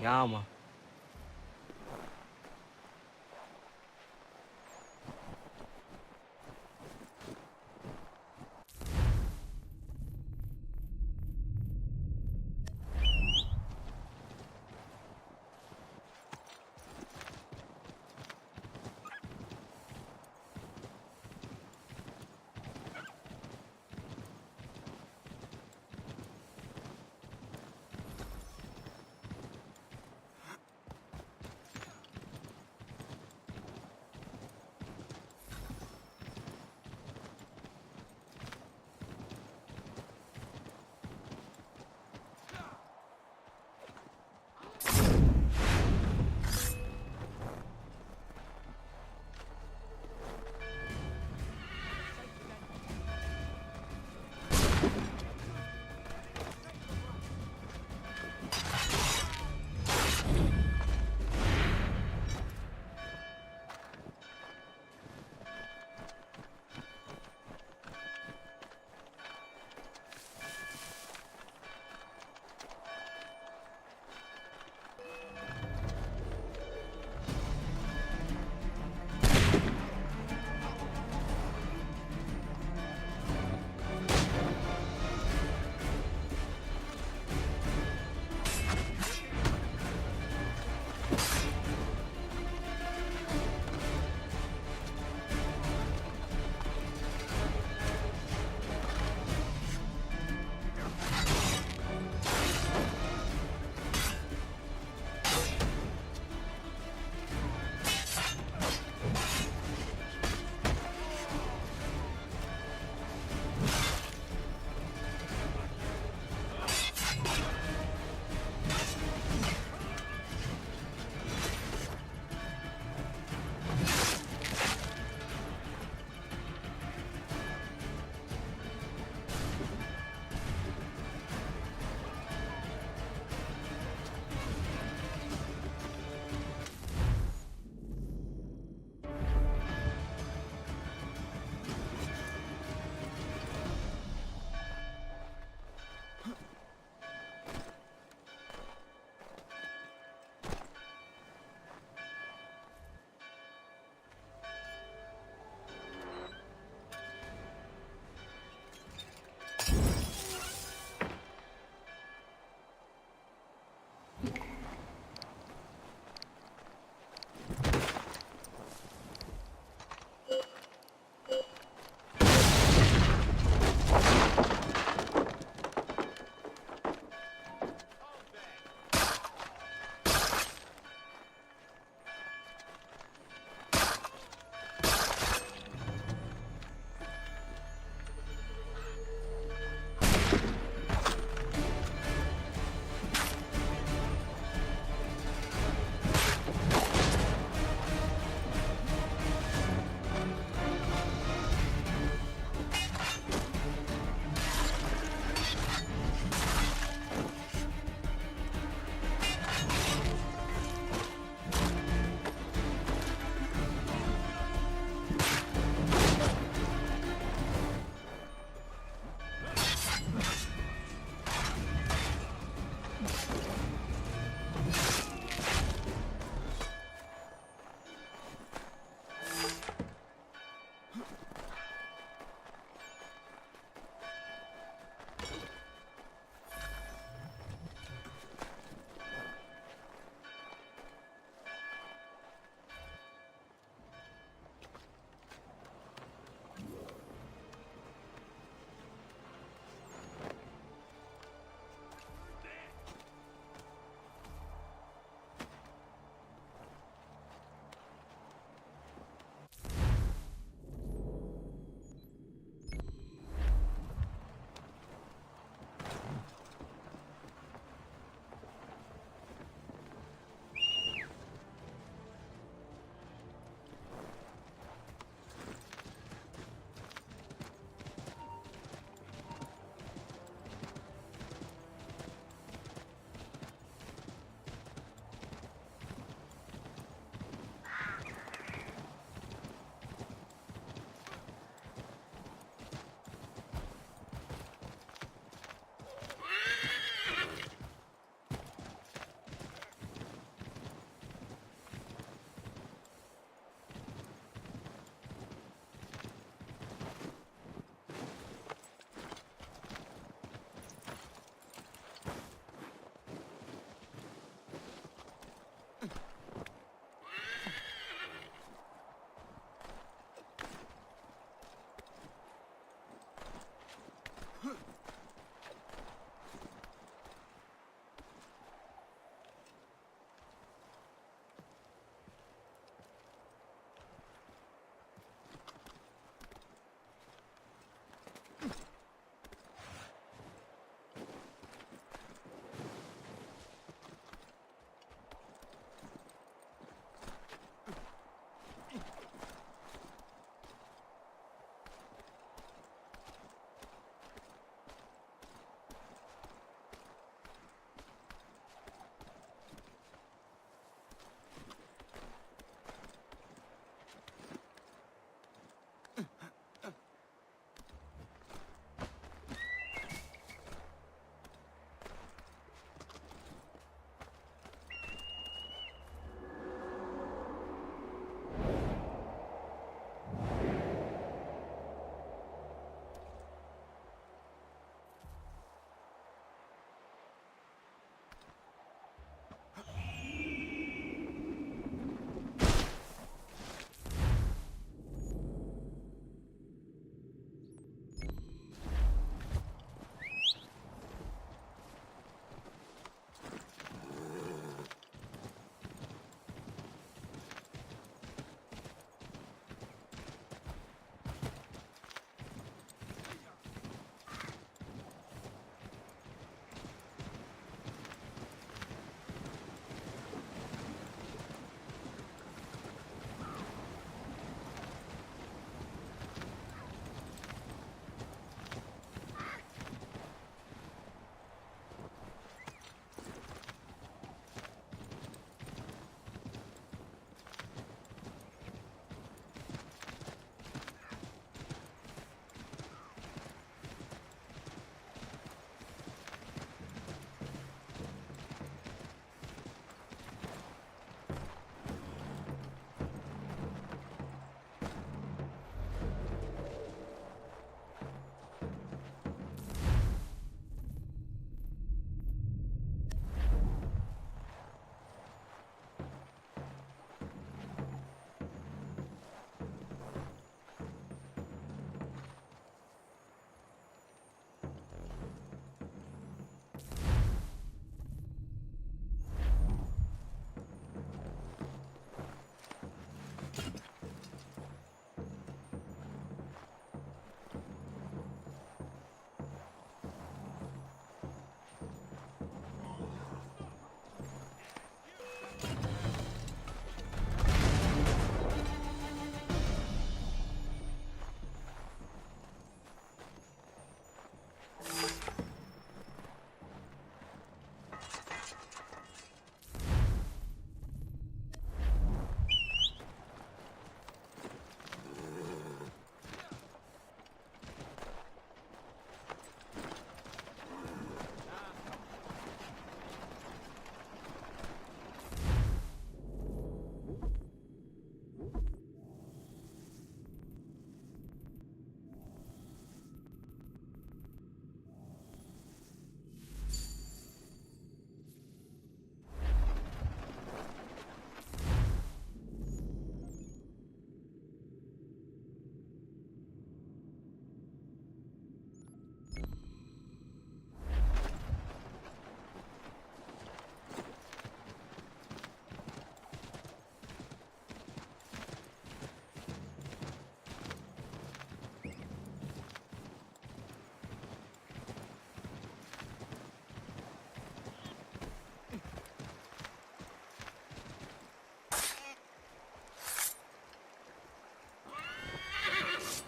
Calma.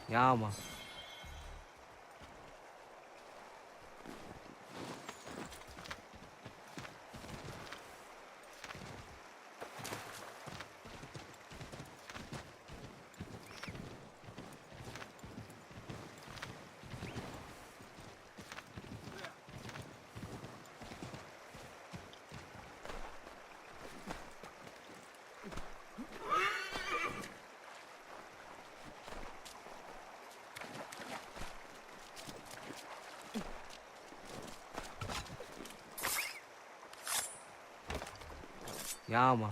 Ja, man. Ja, man.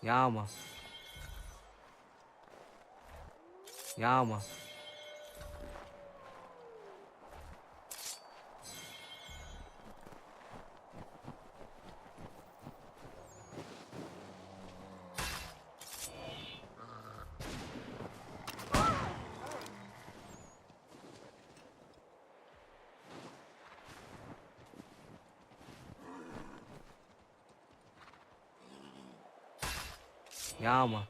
Ja, man. Ja, man. Ja, man.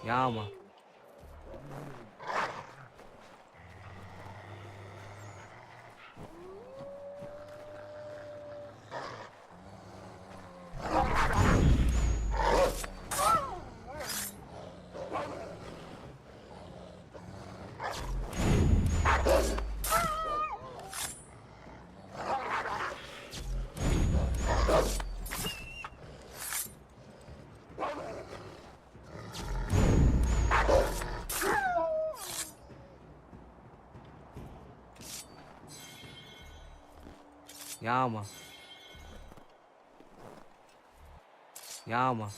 Yeah, man. Yeah, man. Yeah, man.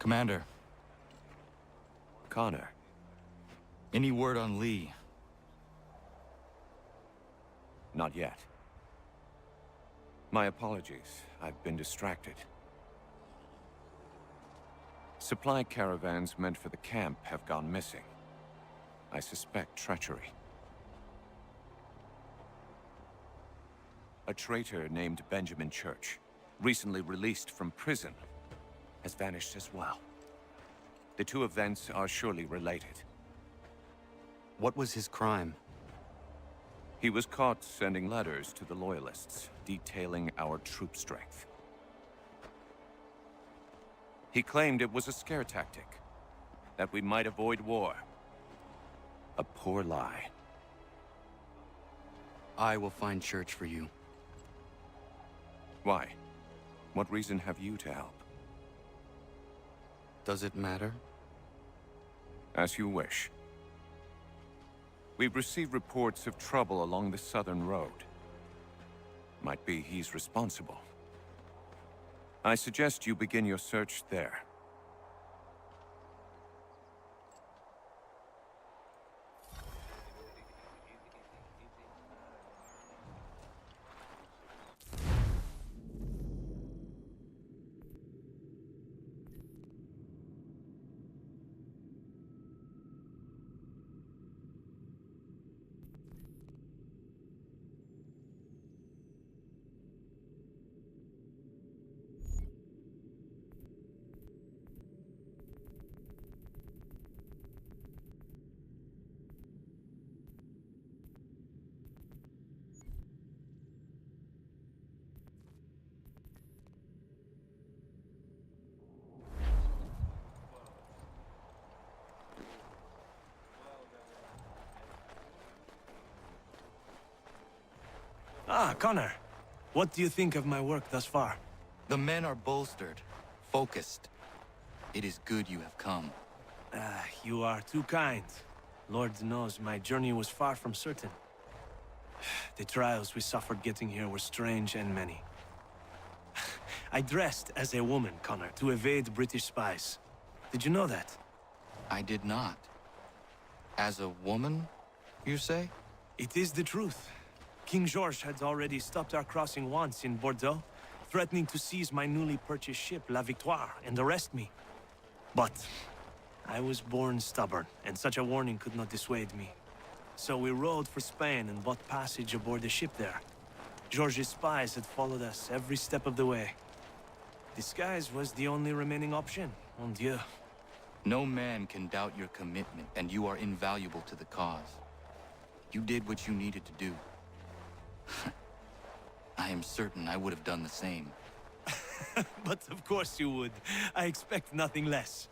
Commander. Connor. Any word on Lee? Not yet. My apologies. I've been distracted. Supply caravans meant for the camp have gone missing. I suspect treachery. A traitor named Benjamin Church, recently released from prison, has vanished as well. The two events are surely related. What was his crime? He was caught sending letters to the Loyalists, detailing our troop strength. He claimed it was a scare tactic, that we might avoid war. A poor lie. I will find Church for you. Why? What reason have you to help? Does it matter? As you wish. We've received reports of trouble along the southern road. Might be he's responsible. I suggest you begin your search there. Ah, Connor. What do you think of my work thus far? The men are bolstered, focused. It is good you have come. You are too kind. Lord knows my journey was far from certain. The trials we suffered getting here were strange and many. I dressed as a woman, Connor, to evade British spies. Did you know that? I did not. As a woman, you say? It is the truth. King George had already stopped our crossing once in Bordeaux, threatening to seize my newly purchased ship, La Victoire, and arrest me. But I was born stubborn, and such a warning could not dissuade me. So we rode for Spain and bought passage aboard the ship there. George's spies had followed us every step of the way. Disguise was the only remaining option, mon Dieu. No man can doubt your commitment, and you are invaluable to the cause. You did what you needed to do. I am certain I would have done the same. But of course you would. I expect nothing less.